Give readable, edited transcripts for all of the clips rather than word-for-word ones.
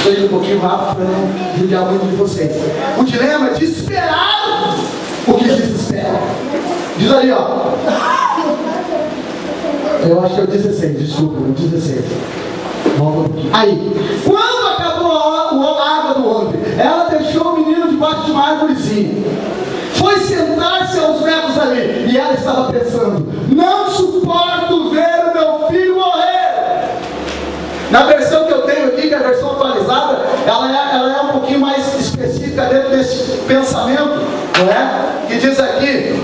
estou indo um pouquinho rápido para não judiar muito de vocês. O dilema é de esperar o que desespera. Diz ali, ó. Eu acho que é o 16, desculpa, o 16. Volta um pouquinho. Aí, quando acabou a água do odre, ela deixou o menino debaixo de uma árvorezinha. Foi sentar-se aos berros ali. E ela estava pensando: não suporto ver o meu filho morrer. Na versão que eu tenho aqui, que é a versão atualizada, ela é um pouquinho mais específica dentro desse pensamento, não é? Que diz aqui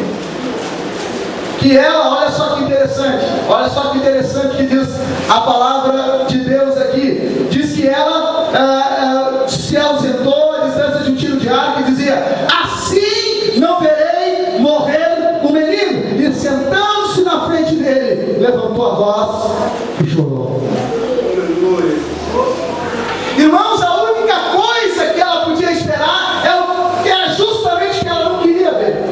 que ela, olha só que interessante que diz a palavra de Deus aqui. Diz que ela se ausentou a distância de um tiro de arco e dizia: assim não verei morrer o menino. E sentando-se na frente dele, levantou a voz e chorou. Irmãos, a única coisa que ela podia esperar era justamente o que ela não queria ver.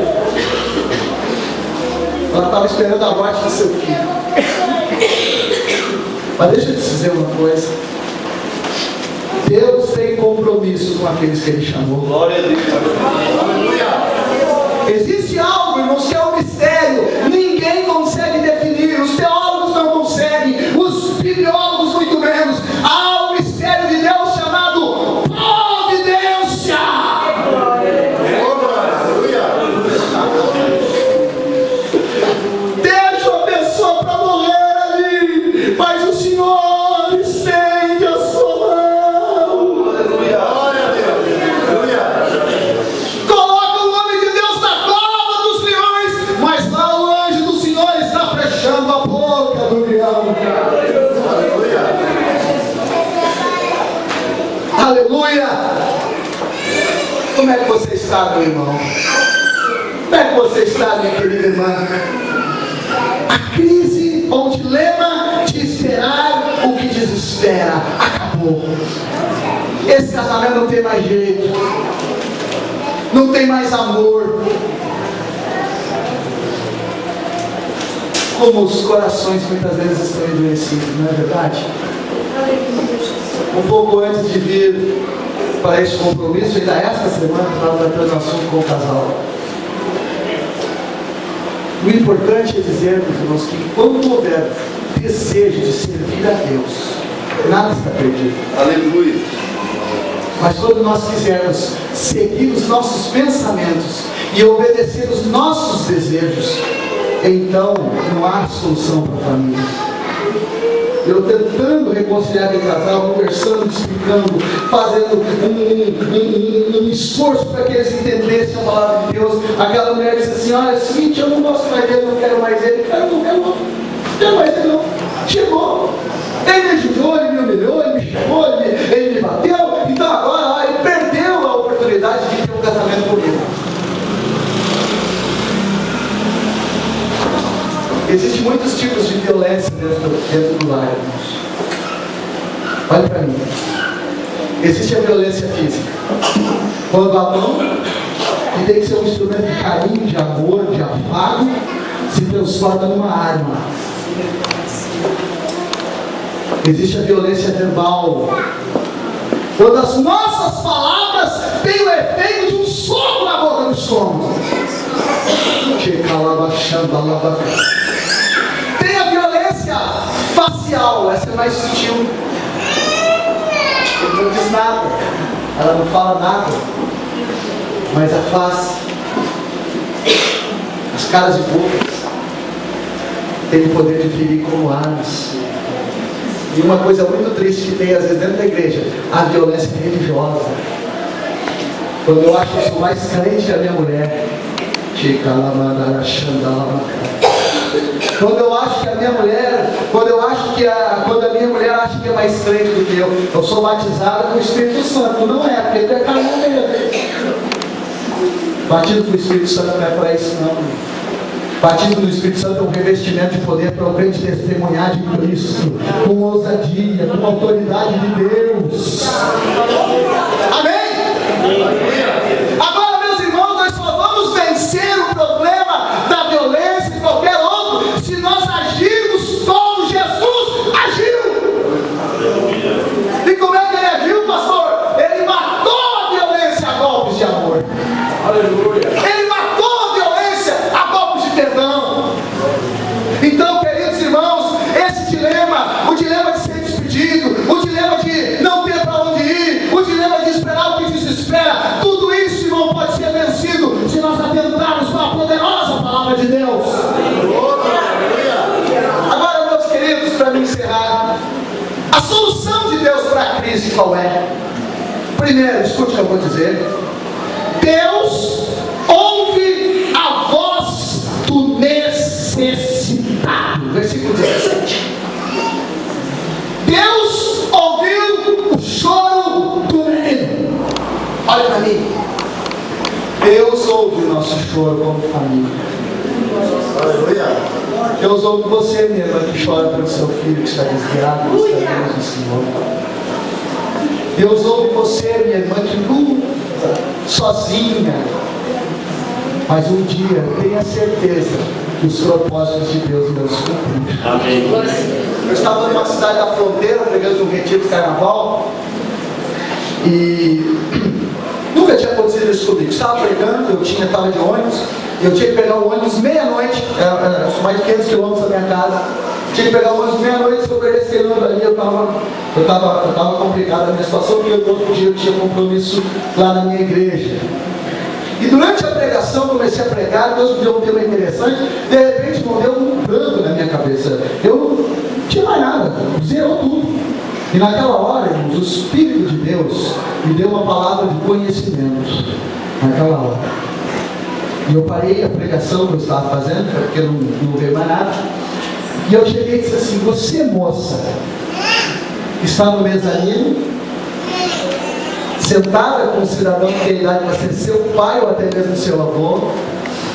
Ela estava esperando a morte do seu filho. Mas deixa eu te dizer uma coisa: Deus tem compromisso com aqueles que Ele chamou. Glória a Deus. Aleluia. Existe algo, irmãos, que é um mistério. Ninguém consegue definir. Os teólogos não conseguem. Os bibliólogos muito menos. Há um mistério de Deus chamado providência. Deixa a pessoa para morrer ali, mas o Senhor estende a sua mão. Coloca o nome de Deus na cova dos leões, mas lá o anjo do Senhor está fechando a boca do leão. Aleluia! Como é que você está, meu irmão? Como é que você está, minha querida irmã? A crise ou o dilema de esperar o que desespera acabou. Esse casamento não tem mais jeito, não tem mais amor. Como os corações muitas vezes estão endurecidos, não é verdade? Um pouco antes de vir para este compromisso, ainda esta semana estava tratando o assunto com o casal. O importante é dizermos, irmãos, que enquanto houver desejo de servir a Deus, nada está perdido. Aleluia. Mas quando nós quisermos seguir os nossos pensamentos e obedecer os nossos desejos, então não há solução para a família. Eu tentando reconciliar o casal, conversando, explicando, fazendo um esforço para que eles entendessem a palavra de Deus. Aquela mulher disse assim: olha, é o seguinte, eu não gosto mais dele, não quero mais ele. Eu não quero mais ele não. Chegou. Ele me ajudou, ele me humilhou, ele me chamou, ele me bateu. Então agora ele perdeu a oportunidade de ter um casamento comigo. Existem muitos tipos de violência dentro do lar, irmãos. Olha para mim. Existe a violência física. Quando a mão, que tem que ser um instrumento de carinho, de amor, de afago, se transforma numa arma. Existe a violência verbal. Quando as nossas palavras têm o efeito de um soco na boca do estômago. Tem a violência facial, essa é mais sutil. Ele não diz nada, ela não fala nada, mas a face, as caras e bocas, tem o poder de ferir como armas. E uma coisa muito triste que tem às vezes dentro da igreja, a violência religiosa. Quando eu acho que eu sou mais crente que a minha mulher, quando eu acho que a minha mulher, quando a minha mulher acha que é mais crente do que eu sou batizada com o Espírito Santo. Não é, porque tu é carnal mesmo. Batismo com o Espírito Santo não é para isso não. Batismo do Espírito Santo é um revestimento de poder para o crente testemunhar de Cristo, com ousadia, com autoridade de Deus. Amém? Agora, meus irmãos, nós só vamos vencer o problema da violência e qualquer outro se nós agirmos como Jesus agiu. E como é que ele agiu, pastor? crise qual é? Primeiro, escute o que eu vou dizer. Deus ouve a voz do necessitado. Versículo 17. Deus ouviu o choro do menino. Olha para mim. Deus ouve o nosso choro como família. Aleluia. Deus ouve você mesmo que chora pelo seu filho que está desviado dos caminhos do Senhor. Deus ouve você, minha irmã, que luta sozinha. Mas um dia, tenha certeza que os propósitos de Deus irão se cumprir. Amém. Eu estava numa cidade da fronteira, pregando um retiro de carnaval. E nunca tinha acontecido isso comigo. Estava pregando, eu estava de ônibus. Eu tinha que pegar o ônibus meia-noite, mais de 500 quilômetros da minha casa. Tinha que pegar o ônibus meia-noite, se eu perdesse aquele ônibus ali, eu estava complicado a minha situação, porque no outro dia eu tinha compromisso lá na minha igreja. E durante a pregação, comecei a pregar, Deus me deu um tema interessante, de repente me deu um branco na minha cabeça. Eu não tinha mais nada, zerou tudo. E naquela hora, irmãos, o Espírito de Deus me deu uma palavra de conhecimento. Naquela hora. E eu parei a pregação que eu estava fazendo, porque não veio mais nada. E eu cheguei e disse assim: você, moça, está no mezanino, sentada com um cidadão que tem idade para ser seu pai ou até mesmo seu avô,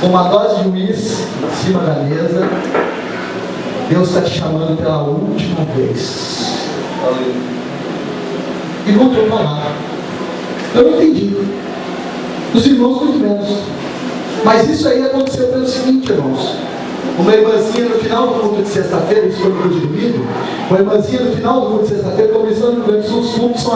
uma dose de uísque em cima da mesa. Deus está te chamando pela última vez. E voltou a falar. Eu não entendi. Os irmãos muito menos. Mas isso aí aconteceu pelo seguinte, irmãos. Uma irmãzinha no final do culto de sexta-feira, isso foi no culto de domingo, uma irmãzinha no final do culto de sexta-feira, começando no Grande Sul, os cultos são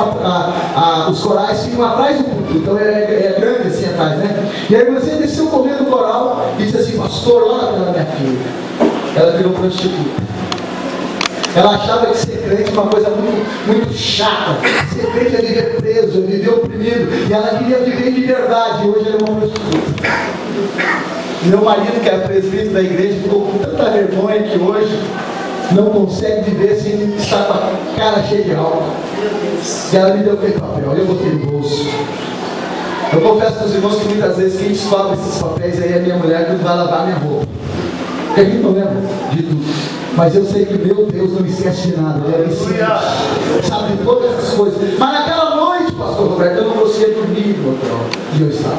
os corais ficam atrás do culto, então é grande assim atrás, né? E a irmãzinha desceu correndo no coral e disse assim: pastor, ora pela minha filha. Ela virou prostituta. Ela achava que ser crente é uma coisa muito chata. Ser crente é viver preso, é viver oprimido. E ela queria viver de verdade. E hoje ela é uma prostituta. Meu marido, que era presbítero da igreja, ficou com tanta vergonha que hoje não consegue viver sem estar com a cara cheia de álcool. E ela me deu aquele papel, eu botei no bolso. Eu confesso para os irmãos que muitas vezes quem descobre esses papéis aí é minha mulher, que vai lavar minha roupa. Porque a gente não lembra de tudo. Mas eu sei que meu Deus não esquece de nada. Ele é onisciente, sabe de todas essas coisas. Mas naquela noite, pastor Roberto, eu não conseguia dormir no hotel. E eu estava.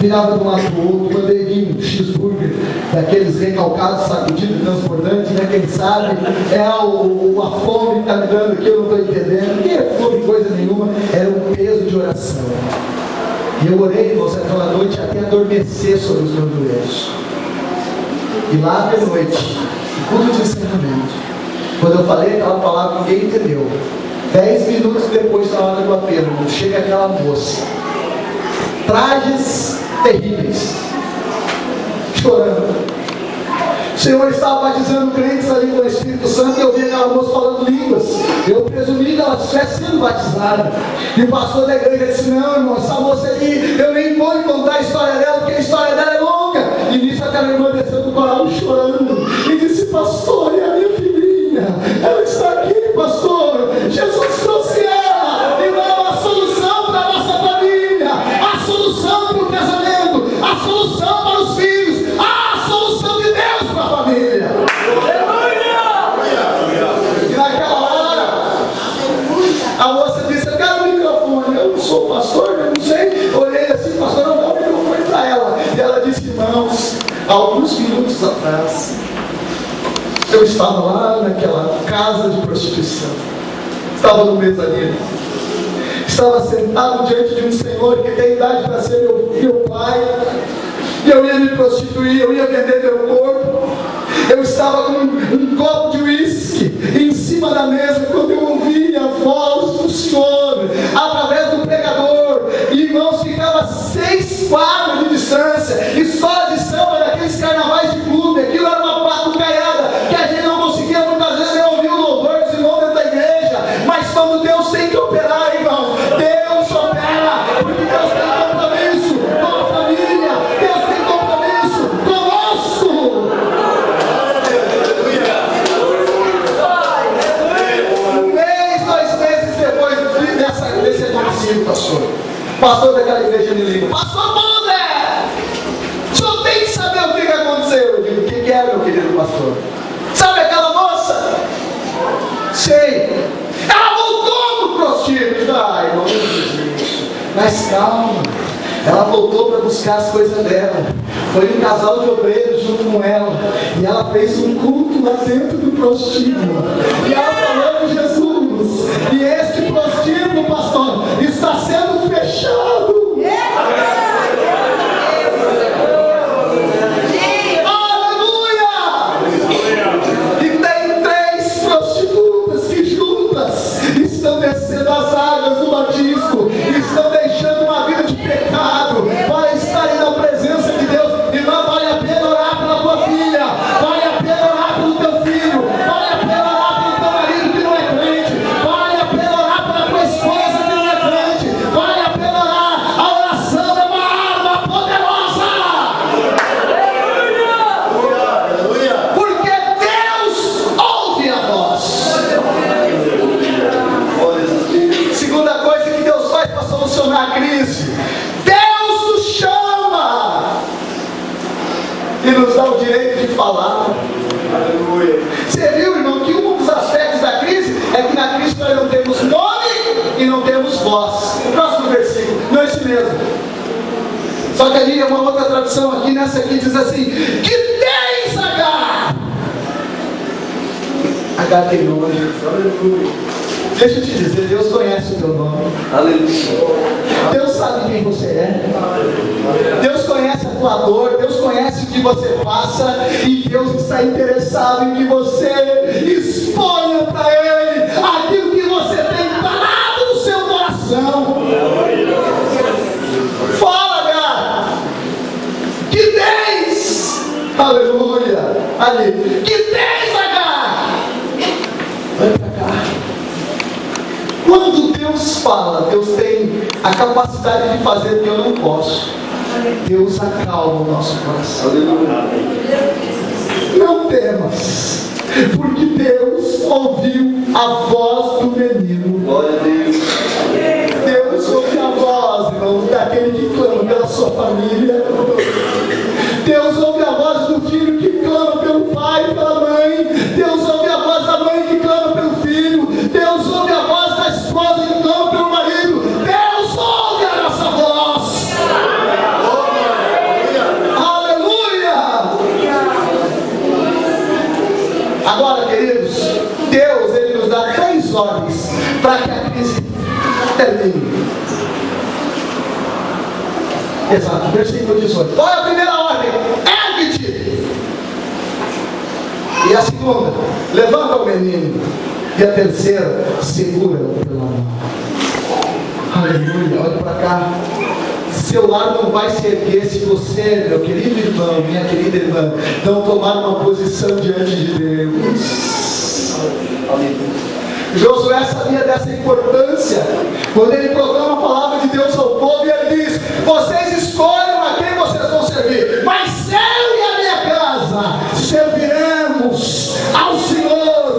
Virava de um lado para o outro, mandei vir um cheeseburger daqueles recalcados, sacudidos, transbordantes, né? Quem sabe é a fome que está me dando aqui, eu não estou entendendo. Nem é fome, coisa nenhuma, era um peso de oração. E eu orei, irmãos, aquela noite até adormecer sobre os meus joelhos. E lá de noite, culto de encerramento, quando eu falei aquela palavra, ninguém entendeu. 10 minutos depois, na hora do apelo, chega aquela moça, trajes terríveis, chorando. O Senhor estava batizando crentes ali com o Espírito Santo, e eu vi aquela moça falando línguas. Eu presumi que ela estivesse sendo batizada. E o pastor da igreja disse: não, irmão, essa moça aí, eu nem vou contar a história dela, porque a história dela é longa. E nisso aquela irmã desceu do coral chorando e disse: pastor, e a minha filhinha? Ela está aqui, pastor. Jesus trouxe ela e dá uma solução para a nossa família, a solução para o casamento, a solução para os filhos, a solução de Deus para a família. E naquela hora, a moça disse: eu quero o microfone. Eu não sou pastor, eu não sei. Olhei assim: pastor, não dá o microfone para ela. E ela disse: irmãos, alguns minutos atrás, eu estava lá naquela casa de prostituição, estava no mezanino, estava sentado diante de um senhor que tem idade para ser meu pai, e eu ia me prostituir, eu ia vender meu corpo. Eu estava com um copo de uísque em cima da mesa, quando eu ouvi a voz do Senhor através do pregador. E irmãos, ficava 6 quadras de distância, escola de samba daqueles carnavais de clube. Aquilo era uma batucaiada que a gente não conseguia muitas vezes nem ouvir o louvor dos irmãos dentro da igreja. Mas quando Deus tem que operar, irmãos, Deus opera, porque Deus tem compromisso com a família, Deus tem compromisso conosco. Um mês, 2 meses depois, consigo, pastor. Pastor daquela igreja me liga: pastor Paulo André, o senhor tem que saber o que aconteceu. Eu digo: o que é, meu querido pastor? Sabe aquela moça? Sei. Ela voltou pro prostíbulo. Ai, não diz isso. Mas calma. Ela voltou para buscar as coisas dela. Foi um casal de obreiros junto com ela. E ela fez um culto lá dentro do prostíbulo. E ela falou de Jesus. E este prostíbulo, pastor, está sendo fechado. Estão descendo as águas do batismo, estão deixando uma vida de pecado para estarem na presença de Deus. Irmã, vale a pena orar pela tua filha, vale a pena orar pelo teu filho, vale a pena orar pelo teu marido que não é crente, vale a pena orar pela tua esposa que não é crente, vale a pena orar. A oração é uma arma poderosa, porque Deus ouve a voz. Segunda coisa que Deus faz para solucionar a crise: Deus nos chama e nos dá o direito de falar. Aleluia. Você viu, irmão, que um dos aspectos da crise é que na crise nós não temos nome e não temos voz. O próximo versículo, não é esse mesmo. Só que ali é uma outra tradução. Aqui nessa aqui diz assim: que tens, Agar? Agar tem nome. Aleluia. Deixa eu te dizer, Deus conhece o teu nome. Aleluia. Deus sabe quem você é. Deus conhece a tua dor. Deus conhece o que você passa. E Deus está interessado em que você exponha para Ele aquilo que você tem parado no seu coração. Fala, cara. Que tens? Aleluia. Ali. Que tens, Agar? Vai para cá. Quando Deus fala, Deus tem a capacidade de fazer o que eu não posso. Deus acalma o nosso coração. Não temas, porque Deus ouviu a voz do menino. Deus ouve a voz, irmão, daquele que clama pela sua família. Deus ouve a voz do filho que clama pelo pai e pela mãe. Deus ouve a voz da mãe que clama pelo filho. Deus ouve a voz da esposa que clama pelo marido. Deus ouve a nossa voz. Aleluia! Agora, queridos, Deus, Ele nos dá 3 ordens para que a crise termine. Exato, versículo 18. Qual é a primeira ordem? Ergue-te. E a segunda, levanta o menino. E a terceira, segura-o pela mão. Aleluia, olha para cá. Seu lar não vai se erguer se você, meu querido irmão, minha querida irmã, não tomar uma posição diante de Deus. Josué sabia dessa importância. Quando ele proclama a palavra de Deus ao povo, e ele diz: vocês escolham a quem vocês vão servir, mas eu e a minha casa serviremos ao Senhor.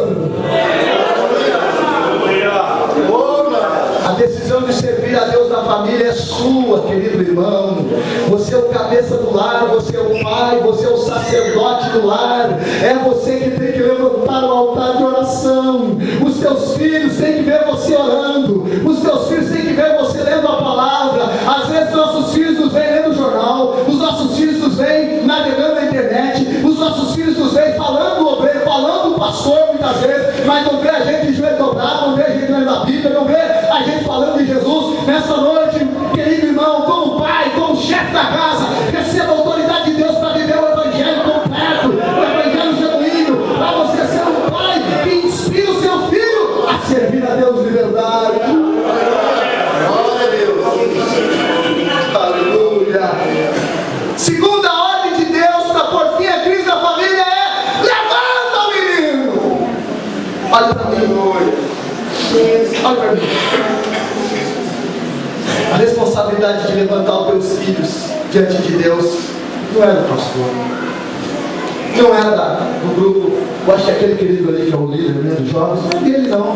A decisão de servir a Deus na família é sua, querido irmão. Você é o cabeça do lar, você é o pai, você é o sacerdote do lar. É você que tem que levantar o altar de oração. Os teus filhos têm que ver você orando. Os teus filhos têm que ver você lendo a palavra. Às vezes nossos filhos nos veem lendo o jornal. Os nossos filhos nos veem navegando na internet. Os nossos filhos nos veem falando do obreiro, falando do pastor muitas vezes. Mas não vê a gente de joelho dobrado, não vê a gente lendo a Bíblia, não vê a gente falando de Jesus. Nessa noite, querido irmão, como pai, como chefe da casa, receba a autoridade de Deus para viver o evangelho completo, o evangelho genuíno, para você ser um pai que inspira o seu filho a servir a Deus de verdade. Glória a Deus. Aleluia. Segunda ordem de Deus para pôr fim à crise da família é: levanta o menino. Olha para mim. Olha para mim. A responsabilidade de levantar os teus filhos diante de Deus não era do pastor, não era do grupo. Eu acho que aquele querido ali que é o líder, né, dos jovens, não é dele não.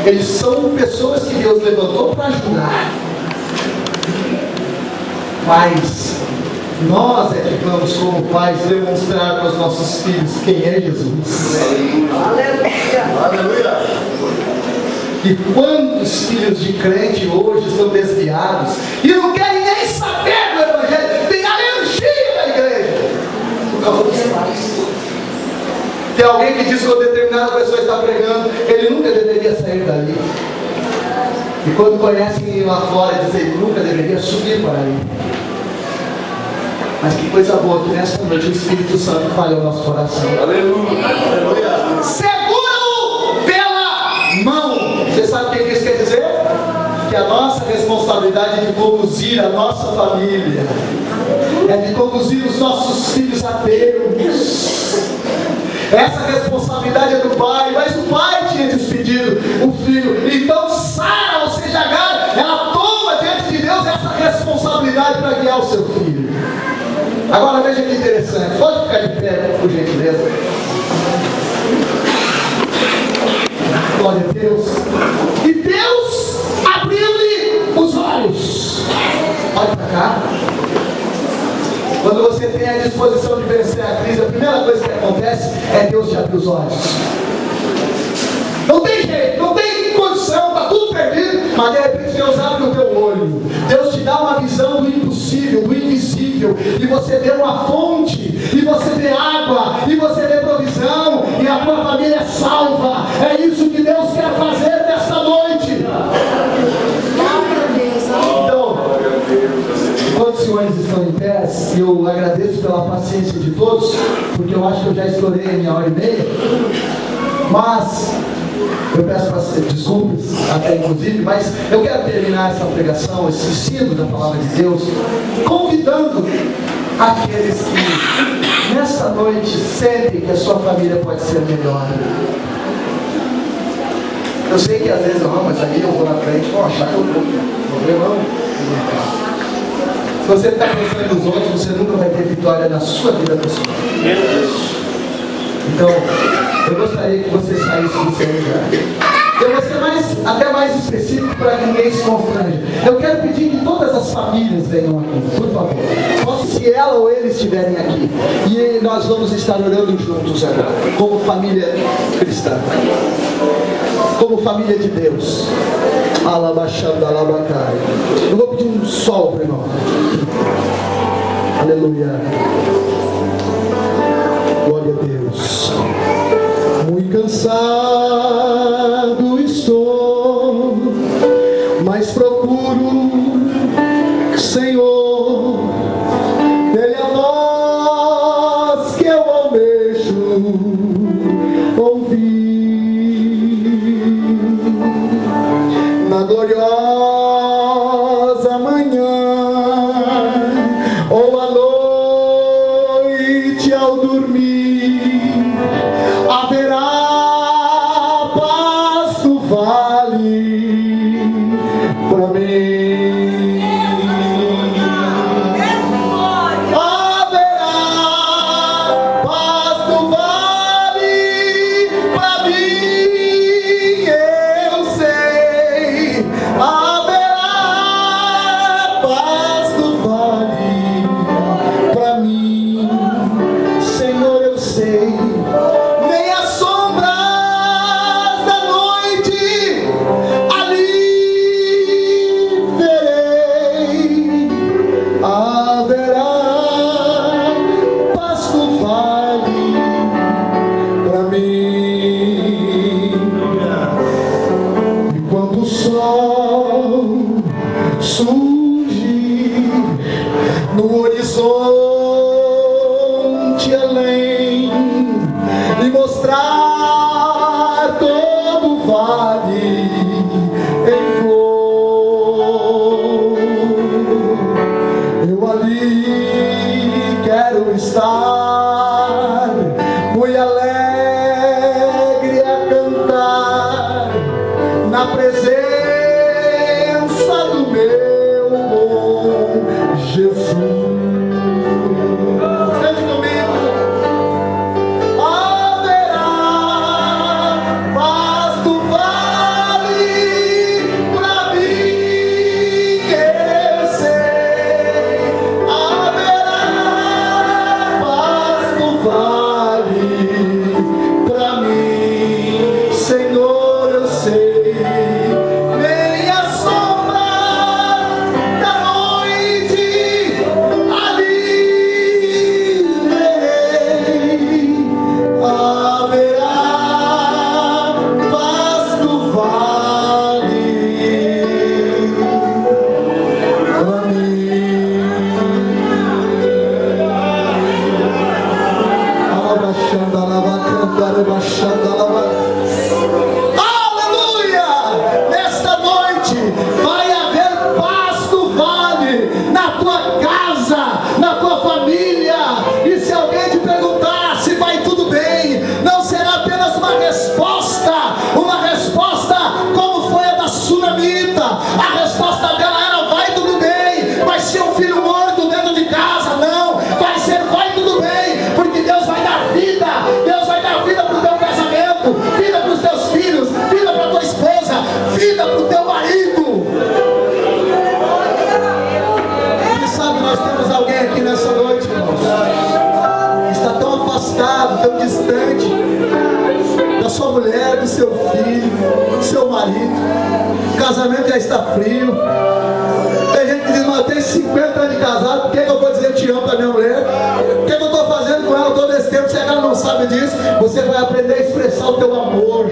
Eles são pessoas que Deus levantou para ajudar. Mas nós é que vamos, como pais, demonstrar para os nossos filhos quem é Jesus. Aleluia! Aleluia! E quantos filhos de crente hoje estão desviados e não querem nem saber do Evangelho, tem alergia na igreja por causa dos pais. Tem alguém que diz que uma determinada pessoa está pregando, ele nunca deveria sair dali. E quando conhecem lá fora, dizem que ele nunca deveria subir para ali. Mas que coisa boa que nesta noite o Espírito Santo fale ao nosso coração. Aleluia! Aleluia! Segura-o pela mão. Você sabe o que isso quer dizer? Que a nossa responsabilidade é de conduzir a nossa família, é de conduzir os nossos filhos a Deus. Essa responsabilidade é do pai, mas o pai tinha despedido o filho. Então Sara, ou seja, Agar, ela toma diante de Deus essa responsabilidade para guiar o seu filho. Agora veja que interessante, pode ficar de pé, por gentileza. Glória a Deus. E Deus abriu-lhe os olhos. Olha para cá. Quando você tem a disposição de vencer a crise, a primeira coisa que acontece é Deus te abrir os olhos. Não tem jeito, não tem condição, está tudo perdido, mas de repente Deus abre o teu olho. Deus te dá uma visão do impossível, do invisível, e você vê uma fonte, e você vê água, e você vê provisão, e a tua família é salva. É isso que Deus quer fazer nesta noite. Então, enquanto os senhores estão em pé, eu agradeço pela paciência de todos, porque eu acho que eu já estourei a minha hora e meia. Mas eu peço desculpas, até inclusive, mas eu quero terminar essa pregação, esse ensino da palavra de Deus, convidando aqueles que nesta noite sentem que a sua família pode ser melhor. Eu sei que às vezes, não, mas aí eu vou na frente, vou achar que eu vou problemão. Se você está pensando nos outros, você nunca vai ter vitória na sua vida pessoal. Então, eu gostaria que você saísse do seu lugar. Eu vou ser até mais específico para que ninguém se confranja. Eu quero pedir que todas as famílias venham aqui, por favor. Posso, se ela ou ele estiverem aqui. E nós vamos estar orando juntos agora, como família cristã, como família de Deus. Alabaxanda, alabacai. Eu vou pedir um sol para o irmão. Aleluia. Glória a Deus. Muito cansado estou, mas procuro, Senhor, dê a voz que eu almejo ouvir. Na gloriosa manhã ou à noite ao dormir, haverá paz no vale para mim. Haverá paz no vale para mim, eu sei. Haverá paz no vale para mim, Senhor, eu sei. Nem as sombras da noite ali verei. Haverá paz no vale para mim. E quando o sol surge no horizonte além e mostrar todo o vale em flor, eu ali quero estar, muito alegre a cantar na presença do meu bom Jesus. a resposta dela era vai tudo bem. Vai ser um filho morto dentro de casa? Não, vai ser vai tudo bem, porque Deus vai dar vida. Deus vai dar vida para o teu casamento, vida para os teus filhos, vida para a tua esposa, vida para o teu marido. E sabe, nós temos alguém aqui nessa noite, irmãos, está tão afastado, tão distante da sua mulher, do seu filho, do seu marido. O casamento já está frio. Tem gente que diz, mas eu tenho 50 anos de casado, por que eu vou dizer te amo para minha mulher? O que eu estou fazendo com ela todo esse tempo? Se ela não sabe disso, você vai aprender a expressar o teu amor.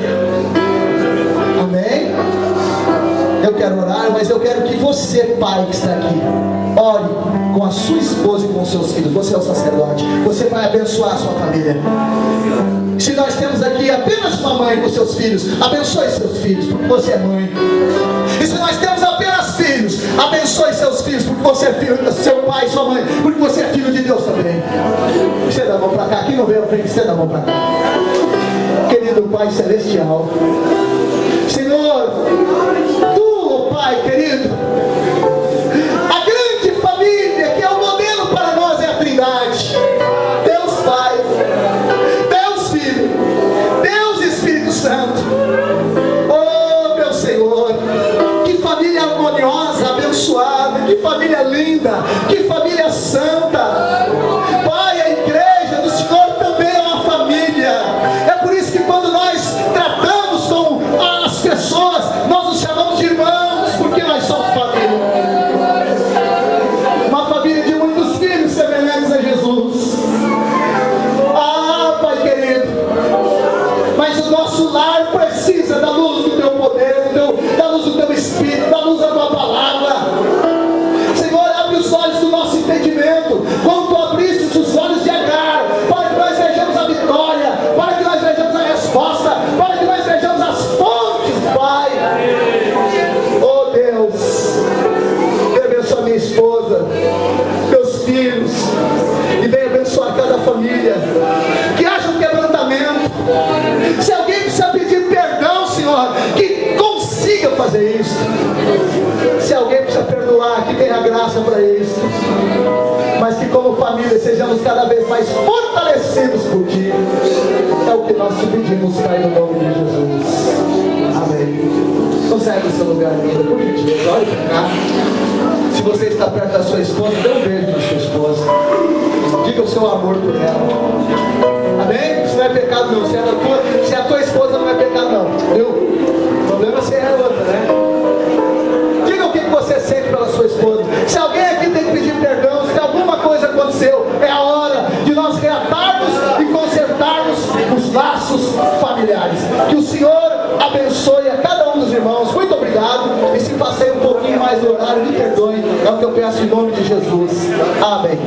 Amém? Eu quero orar, mas eu quero que você, pai que está aqui, ore com a sua esposa e com os seus filhos. Você é o sacerdote, você vai abençoar a sua família. Se nós temos aqui apenas uma mãe com seus filhos, abençoe seus filhos, porque você é mãe. E se nós temos apenas filhos, abençoe seus filhos, porque você é filho do seu pai e sua mãe, porque você é filho de Deus também. Você dá a mão para cá, quem não veio à frente, você dá a mão para cá. Querido Pai Celestial, Senhor, Tu, Pai querido, a grande família que é o modelo para nós é a Trindade. Deus Pai, Deus Filho, Deus Espírito Santo. Oh meu Senhor, que família harmoniosa, abençoada, que família linda, que família santa. Pai, a igreja do Senhor também é uma família. É por isso que quando nós tratamos com as pessoas, nós nos chamamos de irmãos, porque nós somos família. Uma família de muitos filhos semelhantes a Jesus. Ah, Pai querido, mas o nosso lar precisa da luz do Teu poder, da luz do Teu Espírito, da luz da Tua palavra. Senhor, abre os olhos do nosso entendimento, como Tu abriste os olhos de Agar, para que nós vejamos a vitória, para que nós vejamos a resposta, para que nós vejamos as fontes, Pai. Oh Deus, abençoa minha esposa, meus filhos, e venha abençoar cada família. Que haja um quebrantamento. Se alguém precisa pedir perdão, Senhor, que consiga fazer isso. Se alguém precisa perdoar, que tenha graça para isso. Mas que como família sejamos cada vez mais fortalecidos por Ti. É o que nós te pedimos, Pai, no nome de Jesus. Amém. Não saia do seu lugar ainda, por gentileza, olhe para cá. Se você está perto da sua esposa, dê um beijo na sua esposa. Diga o seu amor por ela. Amém? Isso não é pecado não. Se a tua esposa não é pecado não. Viu? O problema é se é a outra, né? Diga o que você sente pela sua esposa. Se alguém aqui tem que pedir perdão, se alguma coisa aconteceu, é a hora de nós reatarmos e consertarmos os laços familiares. Que o Senhor abençoe a cada um dos irmãos. Muito obrigado. E se passei um pouquinho mais do horário, me perdoe. É o que eu peço em nome de Jesus. Amém.